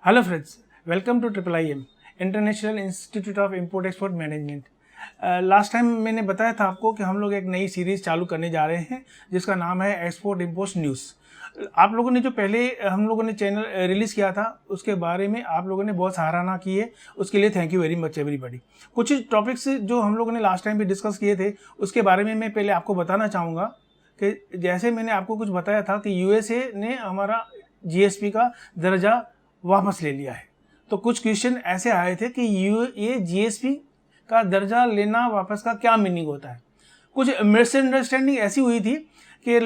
Hello friends, welcome to triple I M international institute of import export management. Last time मैंने बताया था आपको कि हम लोग एक नई सीरीज़ चालू करने जा रहे हैं जिसका नाम है एक्सपोर्ट इम्पोर्ट न्यूज़। आप लोगों ने जो पहले हम लोगों ने चैनल रिलीज़ किया था उसके बारे में आप लोगों ने बहुत सराहना की है, उसके लिए thank you very much everybody. कुछ टॉपिक्स जो हम लोगों ने लास्ट टाइम भी डिस्कस किए थे उसके बारे में मैं पहले आपको बताना चाहूँगा कि जैसे मैंने आपको कुछ बताया था कि यूएसए ने हमारा जीएसपी का दर्जा वापस ले लिया है। तो कुछ क्वेश्चन ऐसे आए थे कि ये जीएसपी का दर्जा लेना वापस का क्या मीनिंग होता है। कुछ मिसअंडरस्टैंडिंग ऐसी हुई थी कि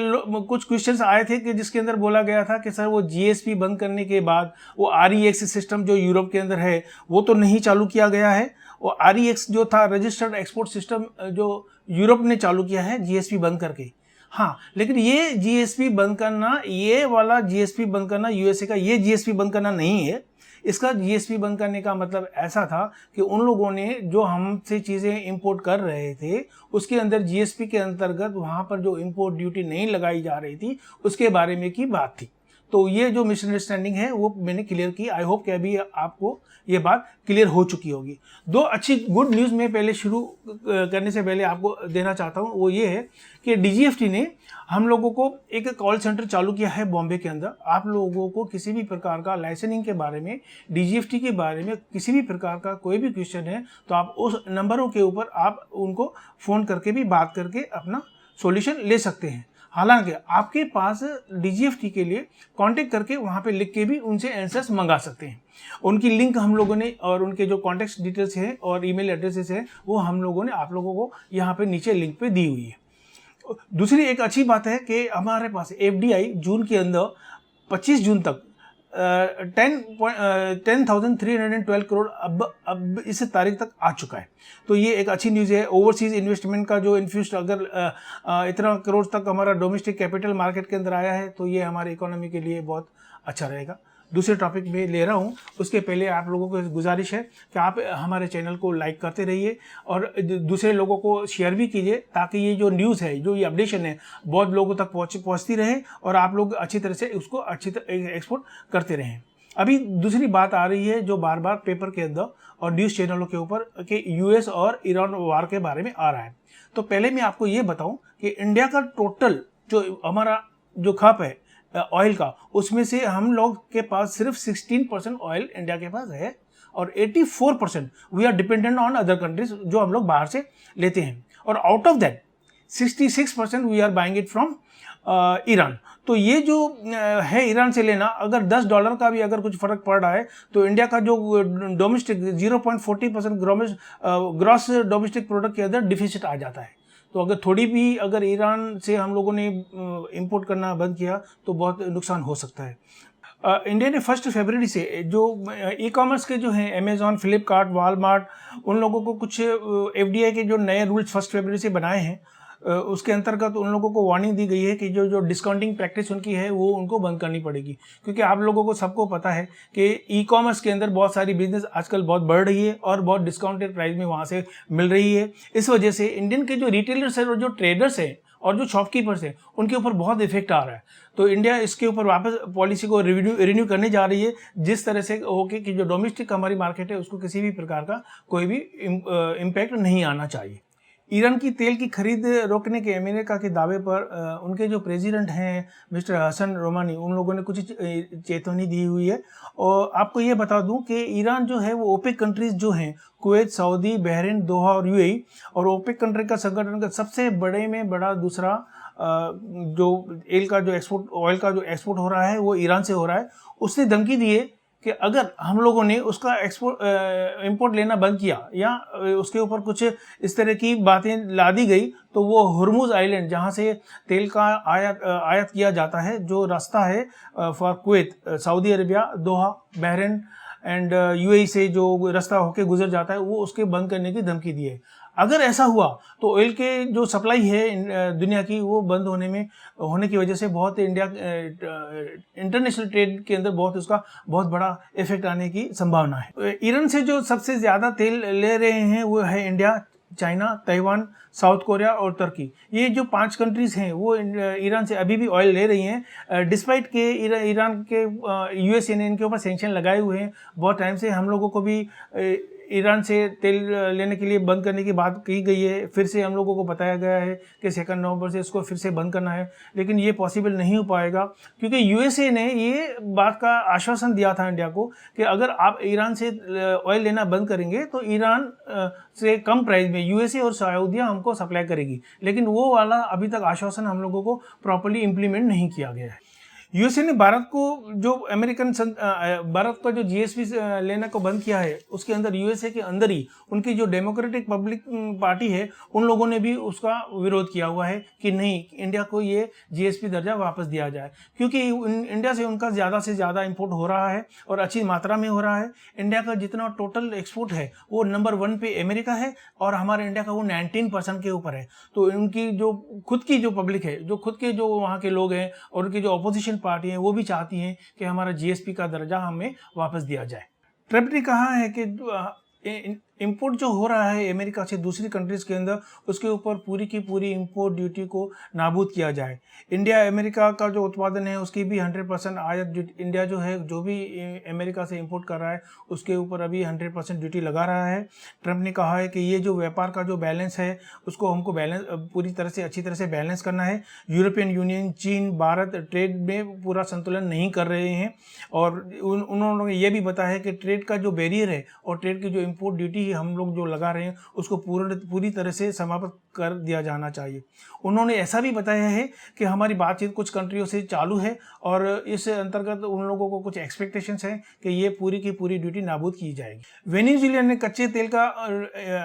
कुछ क्वेश्चंस आए थे कि जिसके अंदर बोला गया था कि सर वो जीएसपी बंद करने के बाद वो आरईएक्स सिस्टम जो यूरोप के अंदर है वो तो नहीं चालू किया गया है। और आरईएक्स जो था रजिस्टर्ड एक्सपोर्ट सिस्टम जो यूरोप ने चालू किया है जीएसपी बंद करके। हाँ, लेकिन ये जीएसपी बंद करना, ये वाला जीएसपी बंद करना यूएसए का ये जीएसपी बंद करना नहीं है। इसका जीएसपी बंद करने का मतलब ऐसा था कि उन लोगों ने जो हमसे चीज़ें इंपोर्ट कर रहे थे उसके अंदर जीएसपी के अंतर्गत वहाँ पर जो इंपोर्ट ड्यूटी नहीं लगाई जा रही थी उसके बारे में की बात थी। तो ये जो मिसअंडरस्टैंडिंग है वो मैंने क्लियर की। आई होप कि अभी आपको ये बात क्लियर हो चुकी होगी। दो अच्छी गुड न्यूज़ में पहले शुरू करने से पहले आपको देना चाहता हूँ, वो ये है कि डीजीएफटी ने हम लोगों को एक कॉल सेंटर चालू किया है बॉम्बे के अंदर। आप लोगों को किसी भी प्रकार का लाइसेंसिंग के बारे में, डीजीएफटी के बारे में किसी भी प्रकार का कोई भी क्वेश्चन है तो आप उस नंबरों के ऊपर आप उनको फ़ोन करके भी बात करके अपना सॉल्यूशन ले सकते हैं। हालांकि आपके पास डीजीएफटी के लिए कांटेक्ट करके वहां पे लिख के भी उनसे आंसर्स मंगा सकते हैं। उनकी लिंक हम लोगों ने और उनके जो कॉन्टेक्ट डिटेल्स हैं और ईमेल एड्रेसेस हैं वो हम लोगों ने आप लोगों को यहाँ पे नीचे लिंक पे दी हुई है। दूसरी एक अच्छी बात है कि हमारे पास एफडीआई जून के अंदर 25 जून तक 10,312 करोड़ अब इस तारीख तक आ चुका है। तो ये एक अच्छी न्यूज़ है। ओवरसीज इन्वेस्टमेंट का जो इन्फ्यूज अगर इतना करोड़ तक हमारा डोमेस्टिक कैपिटल मार्केट के अंदर आया है तो ये हमारी इकोनॉमी के लिए बहुत अच्छा रहेगा। दूसरे टॉपिक में ले रहा हूँ, उसके पहले आप लोगों को गुजारिश है कि आप हमारे चैनल को लाइक करते रहिए और दूसरे लोगों को शेयर भी कीजिए ताकि ये जो न्यूज़ है, जो ये अपडेशन है बहुत लोगों तक पहुँचती रहे और आप लोग अच्छी तरह से उसको अच्छी तरह एक्सपोर्ट करते रहें। अभी दूसरी बात आ रही है जो बार बार पेपर के अंदर और न्यूज़ चैनलों के ऊपर कि यूएस और ईरान वार के बारे में आ रहा है। तो पहले मैं आपको ये बताऊं कि इंडिया का टोटल जो हमारा जो खप है ऑयल का, उसमें से हम लोग के पास सिर्फ 16% ऑयल इंडिया के पास है और 84% we are dependent on other countries जो हम लोग बाहर से लेते हैं। और out of that 66% we are buying it from Iran. तो ये जो है ईरान से लेना, अगर $10 का भी अगर कुछ फर्क पड़ रहा है तो इंडिया का जो डोमेस्टिक 0.40% ग्रॉस डोमेस्टिक प्रोडक्ट के अंदर डिफिसिट आ जाता है। तो अगर थोड़ी भी अगर ईरान से हम लोगों ने इंपोर्ट करना बंद किया तो बहुत नुकसान हो सकता है। इंडिया ने 1 फरवरी से जो ई कॉमर्स के जो हैं अमेजॉन, फ्लिपकार्ट, वॉलमार्ट, उन लोगों को कुछ एफडीआई के जो नए रूल्स 1 फरवरी से बनाए हैं उसके अंतर्गत उन लोगों को वार्निंग दी गई है कि जो डिस्काउंटिंग प्रैक्टिस उनकी है वो उनको बंद करनी पड़ेगी। क्योंकि आप लोगों को सबको पता है कि ई कॉमर्स के अंदर बहुत सारी बिजनेस आजकल बहुत बढ़ रही है और बहुत डिस्काउंटेड प्राइस में वहाँ से मिल रही है। इस वजह से इंडियन के जो रिटेलर्स हैं और जो ट्रेडर्स हैं और जो शॉपकीपर्स हैं उनके ऊपर बहुत इफेक्ट आ रहा है। तो इंडिया इसके ऊपर वापस पॉलिसी को रिन्यू करने जा रही है जिस तरह से होके कि जो डोमेस्टिक हमारी मार्केट है उसको किसी भी प्रकार का कोई भी इम्पैक्ट नहीं आना चाहिए। ईरान की तेल की खरीद रोकने के अमेरिका के दावे पर उनके जो प्रेसिडेंट हैं मिस्टर हसन रोमानी, उन लोगों ने कुछ चेतावनी दी हुई है। और आपको ये बता दूं कि ईरान जो है वो ओपेक कंट्रीज जो हैं कुवैत, सऊदी, बहरीन, दोहा और यूएई और ओपेक कंट्री का संगठन का सबसे बड़े में बड़ा दूसरा जो ऑयल का जो एक्सपोर्ट हो रहा है वो ईरान से हो रहा है। उसने धमकी दी है कि अगर हम लोगों ने उसका इंपोर्ट लेना बंद किया या उसके ऊपर कुछ इस तरह की बातें ला दी गई तो वो हुर्मुज आइलैंड जहाँ से तेल का आयात किया जाता है, जो रास्ता है for Kuwait, Saudi Arabia, Doha, Bahrain and UAE से जो रास्ता होके गुजर जाता है वो उसके बंद करने की धमकी दी है। अगर ऐसा हुआ तो ऑयल के जो सप्लाई है दुनिया की वो बंद होने की वजह से बहुत इंडिया इंटरनेशनल ट्रेड के अंदर उसका बहुत बड़ा इफेक्ट आने की संभावना है। ईरान से जो सबसे ज़्यादा तेल ले रहे हैं वो है India, China, Taiwan, south Korea और तुर्की। ये जो 5 कंट्रीज़ हैं वो ईरान से अभी भी ऑयल ले रही हैं, डिस्पाइट के ईरान के यूएसए ने इनके ऊपर सैंक्शन लगाए हुए हैं। बहुत टाइम से हम लोगों को भी ईरान से तेल लेने के लिए बंद करने की बात की गई है। फिर से हम लोगों को बताया गया है कि 2 नवंबर से इसको फिर से बंद करना है, लेकिन ये पॉसिबल नहीं हो पाएगा, क्योंकि यूएसए ने ये बात का आश्वासन दिया था इंडिया को कि अगर आप ईरान से ऑयल लेना बंद करेंगे तो ईरान से कम प्राइस में यूएसए और सऊदीया हमको सप्लाई करेगी, लेकिन वो वाला अभी तक आश्वासन हम लोगों को प्रॉपर्ली इम्प्लीमेंट नहीं किया गया है। यूएसए ने भारत को जो भारत का जो जीएसपी लेने को बंद किया है, उसके अंदर यूएसए के अंदर ही उनकी जो डेमोक्रेटिक पब्लिक पार्टी है, उन लोगों ने भी उसका विरोध किया हुआ है कि नहीं, इंडिया को ये जीएसपी दर्जा वापस दिया जाए, क्योंकि इंडिया से उनका ज़्यादा से ज़्यादा इंपोर्ट हो रहा है और अच्छी मात्रा में हो रहा है। इंडिया का जितना टोटल एक्सपोर्ट है वो नंबर 1 पे अमेरिका है और हमारे इंडिया का वो 19% के ऊपर है। तो उनकी जो खुद की जो पब्लिक है, जो खुद के जो वहाँ के लोग हैं और उनकी जो अपोजिशन पार्टी हैं, वो भी चाहती हैं कि हमारा जीएसपी का दर्जा हमें वापस दिया जाए। ट्रम्प ने कहा है कि इंपोर्ट जो हो रहा है अमेरिका से दूसरी कंट्रीज़ के अंदर, उसके ऊपर पूरी की पूरी इंपोर्ट ड्यूटी को नाबूद किया जाए। इंडिया अमेरिका का जो उत्पादन है उसकी भी 100% आयात इंडिया जो है, जो भी अमेरिका से इंपोर्ट कर रहा है उसके ऊपर अभी 100% ड्यूटी लगा रहा है। ट्रम्प ने कहा है कि ये जो व्यापार का जो बैलेंस है उसको हमको पूरी तरह से अच्छी तरह से बैलेंस करना है। यूरोपियन यूनियन, चीन, भारत ट्रेड में पूरा संतुलन नहीं कर रहे हैं और उन्होंने ये भी बताया है कि ट्रेड का जो बैरियर है और ट्रेड की जो इंपोर्ट ड्यूटी हम लोग जो लगा रहे हैं उसको पूरी तरह से समाप्त कर दिया जाना चाहिए। उन्होंने ऐसा भी बताया है कि हमारी बातचीत कुछ कंट्रियों से चालू है और इस अंतर्गत उन लोगों को कुछ एक्सपेक्टेशंस हैं कि ये पूरी की पूरी ड्यूटी नाबूद की जाएगी। वेनेजुएला ने कच्चे तेल का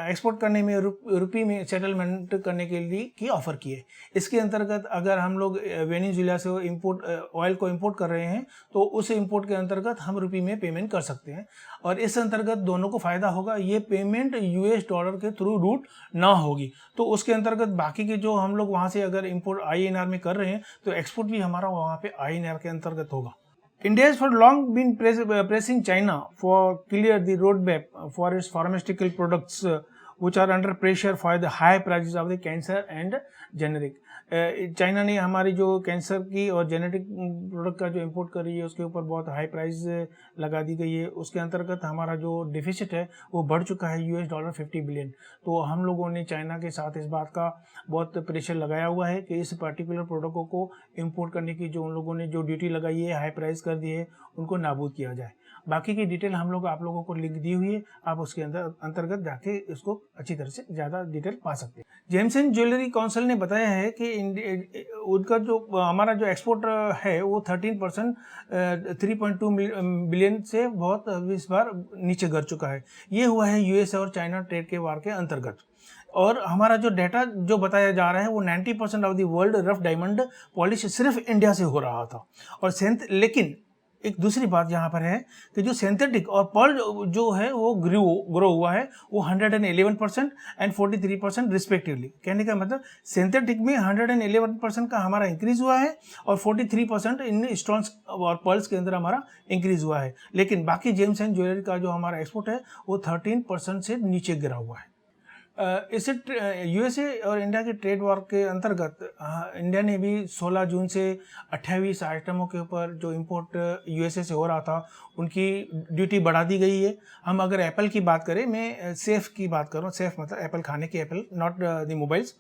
एक्सपोर्ट करने में रुपये में सेटलमेंट करने के लिए की ऑफर की है। इसके अंतर्गत अगर हम लोग वेनेजुएला से ऑयल को इम्पोर्ट कर रहे हैं तो उस इम्पोर्ट के अंतर्गत हम रुपये में पेमेंट कर सकते हैं और इस अंतर्गत दोनों को फ़ायदा होगा। ये पेमेंट यूएस डॉलर के थ्रू रूट ना होगी, तो उसके अंतर्गत बाकी के जो हम लोग वहाँ से अगर इंपोर्ट आईएनआर में कर रहे हैं तो एक्सपोर्ट भी हमारा वहाँ पे आईएनआर के अंतर्गत होगा। India has for long been pressing China for clear the roadmap for its pharmaceutical products which are under pressure for the high prices of the cancer and generic। China ने हमारी जो कैंसर की और genetic product का जो import कर रही है उसके ऊपर बहुत हाई प्राइस लगा दी गई है। उसके अंतर्गत हमारा जो डिफिसिट है वो बढ़ चुका है $50 बिलियन। तो हम लोगों ने चाइना के साथ इस बात का बहुत प्रेशर लगाया हुआ है कि इस पर्टिकुलर प्रोडक्टों को इंपोर्ट करने की जो उन लोगों ने जो ड्यूटी लगाई है, हाई प्राइस कर दी है, उनको नाबूद किया जाए। बाकी की डिटेल हम लोग आप लोगों को लिंक दी हुई है, आप उसके अंतर्गत जाके इसको अच्छी तरह से ज़्यादा डिटेल पा सकते हैं। जेम्स एंड ज्वेलरी काउंसिल ने बताया है कि उनका जो हमारा जो एक्सपोर्ट है वो 13% 3.2 बिलियन से बहुत इस बार नीचे गिर चुका है। ये हुआ है यूएस और चाइना ट्रेड के वार के अंतर्गत। और हमारा जो डाटा जो बताया जा रहा है वो 90% of the world rough diamond polish सिर्फ इंडिया से हो रहा था। और लेकिन एक दूसरी बात यहाँ पर है कि जो सिंथेटिक और पर्ल जो है वो ग्रो हुआ है, वो 111% एंड 43% रिस्पेक्टिवली। कहने का मतलब सिंथेटिक में 111% का हमारा इंक्रीज हुआ है और 43% इन स्टोन्स और पर्ल्स के अंदर हमारा इंक्रीज हुआ है। लेकिन बाकी जेम्स एंड ज्वेलरी का जो हमारा एक्सपोर्ट है वो 13% से नीचे गिरा हुआ है। इससे यूएसए और इंडिया के ट्रेड वॉर के अंतर्गत इंडिया ने भी 16 जून से 28 आइटमों के ऊपर जो इंपोर्ट यूएसए से हो रहा था उनकी ड्यूटी बढ़ा दी गई है। हम अगर एप्पल की बात करें, मैं सेफ की बात कर रहा हूँ, सेफ मतलब एप्पल खाने की एप्पल, नॉट द मोबाइल्स।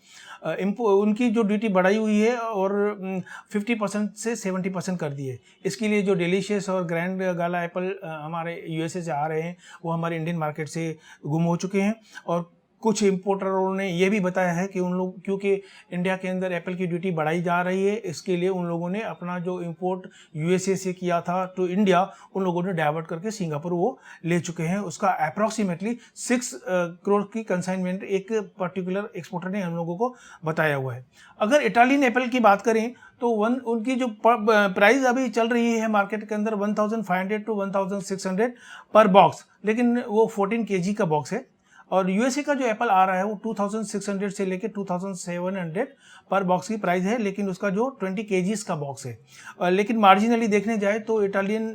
उनकी जो ड्यूटी बढ़ाई हुई है और 50% से 70% कर दी है। इसके लिए जो डिलीशियस और ग्रैंड गाला एप्पल हमारे यूएसए से आ रहे हैं वो हमारे इंडियन मार्केट से गुम हो चुके हैं। और कुछ इंपोर्टरों ने यह भी बताया है कि उन लोग, क्योंकि इंडिया के अंदर एप्पल की ड्यूटी बढ़ाई जा रही है, इसके लिए उन लोगों ने अपना जो इंपोर्ट यूएसए से किया था टू इंडिया, उन लोगों ने डाइवर्ट करके सिंगापुर वो ले चुके हैं। उसका अप्रॉक्सीमेटली 6 करोड़ की कंसाइनमेंट एक पर्टिकुलर एक्सपोर्टर ने हम लोगों को बताया हुआ है। अगर इटालियन एप्पल की बात करें तो उनकी जो प्राइस अभी चल रही है मार्केट के अंदर 1500 टू 1600 पर बॉक्स, लेकिन वो 14 kg का बॉक्स है। और यूएसए का जो एप्पल आ रहा है वो 2600 से लेके 2700 पर बॉक्स की प्राइस है, लेकिन उसका जो 20 kgs का बॉक्स है। लेकिन मार्जिनली देखने जाए तो इटालियन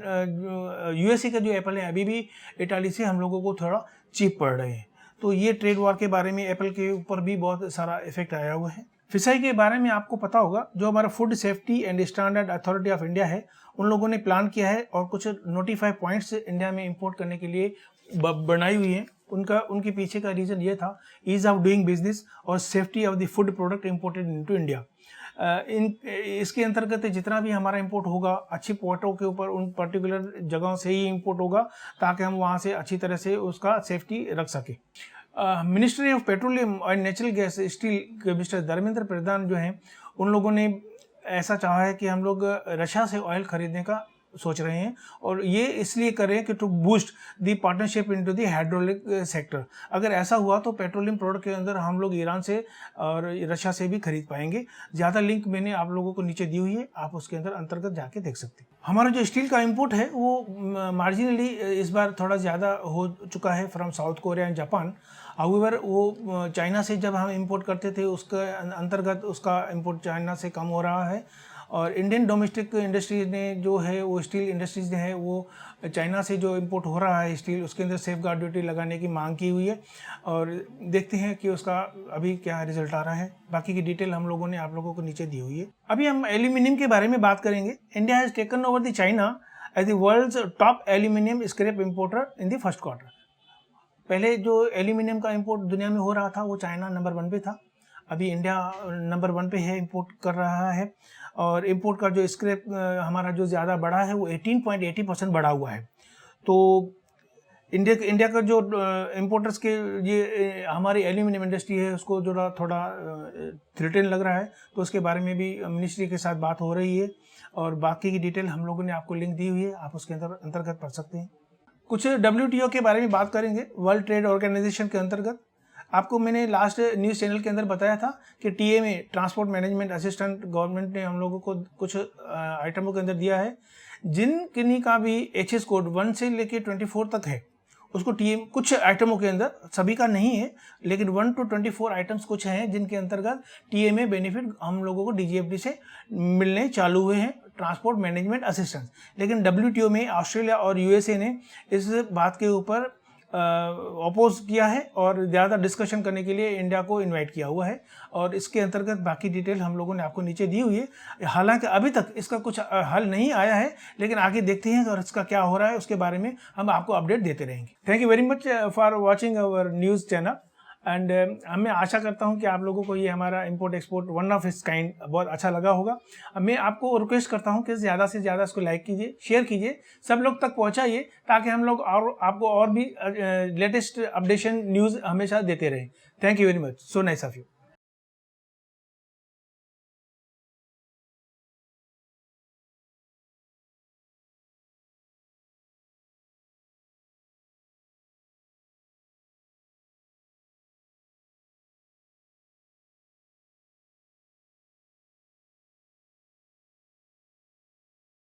यूएसए का जो एप्पल है अभी भी इटाली से हम लोगों को थोड़ा चीप पड़ रहे हैं। तो ये ट्रेड वॉर के बारे में एप्पल के ऊपर भी बहुत सारा इफेक्ट आया हुआ है। फिसाई के बारे में आपको पता होगा, जो हमारा food safety and standard authority of India है, उन लोगों ने प्लान किया है और कुछ नोटिफाई पॉइंट्स इंडिया में इंपोर्ट करने के लिए बनाई हुई है। उनके पीछे का रीज़न ये था, ईज ऑफ डूइंग बिजनेस और safety of the food product imported into India. इसके अंतर्गत जितना भी हमारा इंपोर्ट होगा, अच्छी पोर्टों के ऊपर उन पर्टिकुलर जगहों से ही इंपोर्ट होगा, ताकि हम वहाँ से अच्छी तरह से उसका सेफ्टी रख सकें। मिनिस्ट्री ऑफ पेट्रोलियम और नेचुरल गैस स्टील के मिस्टर धर्मेंद्र प्रधान जो हैं, उन लोगों ने ऐसा चाहा है कि हम लोग रशिया से ऑयल खरीदने का सोच रहे हैं, और ये इसलिए करें कि to boost the partnership into the hydraulic sector. अगर ऐसा हुआ तो पेट्रोलियम प्रोडक्ट के अंदर हम लोग ईरान से और रशिया से भी खरीद पाएंगे। ज़्यादा लिंक मैंने आप लोगों को नीचे दी हुई है, आप उसके अंदर अंतर्गत जाके देख सकते हैं। हमारा जो स्टील का इंपोर्ट है वो मार्जिनली इस बार थोड़ा ज़्यादा हो चुका है from south Korea and Japan. However वो चाइना से जब हम इंपोर्ट करते थे उसके अंतर्गत उसका इंपोर्ट चाइना से कम हो रहा है, और इंडियन डोमेस्टिक इंडस्ट्रीज ने जो है वो स्टील इंडस्ट्रीज ने है वो चाइना से जो इंपोर्ट हो रहा है स्टील, उसके अंदर सेफ गार्ड ड्यूटी लगाने की मांग की हुई है, और देखते हैं कि उसका अभी क्या रिजल्ट आ रहा है। बाकी की डिटेल हम लोगों ने आप लोगों को नीचे दी हुई है। अभी हम एल्यूमिनियम के बारे में बात करेंगे। India has taken over the China as the world's top aluminium scrap importer in the first quarter. पहले जो एल्यूमिनियम का इंपोर्ट दुनिया में हो रहा था वो चाइना नंबर 1 पे था, अभी इंडिया नंबर 1 पे है, इंपोर्ट कर रहा है। और इंपोर्ट का जो स्क्रैप हमारा जो ज़्यादा बढ़ा है वो 18.80% बढ़ा हुआ है। तो इंडिया का जो इंपोर्टर्स के ये हमारी एल्यूमिनियम इंडस्ट्री है उसको जो थोड़ा थ्रेटन लग रहा है, तो उसके बारे में भी मिनिस्ट्री के साथ बात हो रही है, और बाकी की डिटेल हम लोगों ने आपको लिंक दी हुई है, आप उसके अंतर्गत पढ़ सकते हैं। कुछ WTO के बारे में बात करेंगे, वर्ल्ड ट्रेड ऑर्गेनाइजेशन के अंतर्गत। आपको मैंने लास्ट न्यूज़ चैनल के अंदर बताया था कि TMA transport management assistant government ने हम लोगों को कुछ आइटमों के अंदर दिया है, जिन किन्हीं का भी HS कोड 1 से लेके 24 तक है, उसको TMA कुछ आइटमों के अंदर, सभी का नहीं है लेकिन 1 to 24 आइटम्स कुछ हैं जिनके अंतर्गत TMA बेनिफिट हम लोगों को DGFT से मिलने चालू हुए हैं, ट्रांसपोर्ट मैनेजमेंट असिस्टेंस। लेकिन WTO में ऑस्ट्रेलिया और USA ने इस बात के ऊपर अपोज किया है और ज़्यादा डिस्कशन करने के लिए इंडिया को इनवाइट किया हुआ है, और इसके अंतर्गत बाकी डिटेल हम लोगों ने आपको नीचे दी हुई है। हालांकि अभी तक इसका कुछ हल नहीं आया है, लेकिन आगे देखते हैं और इसका क्या हो रहा है उसके बारे में हम आपको अपडेट देते रहेंगे। Thank you very much for watching our news channel, and मैं आशा करता हूं कि आप लोगों को ये हमारा import export one of its kind बहुत अच्छा लगा होगा। मैं आपको रिक्वेस्ट करता हूं कि ज़्यादा से ज़्यादा इसको लाइक कीजिए, शेयर कीजिए, सब लोग तक पहुंचाइए, ताकि हम लोग और आपको और भी लेटेस्ट अपडेशन न्यूज़ हमेशा देते रहें। Thank you very much, so nice of you.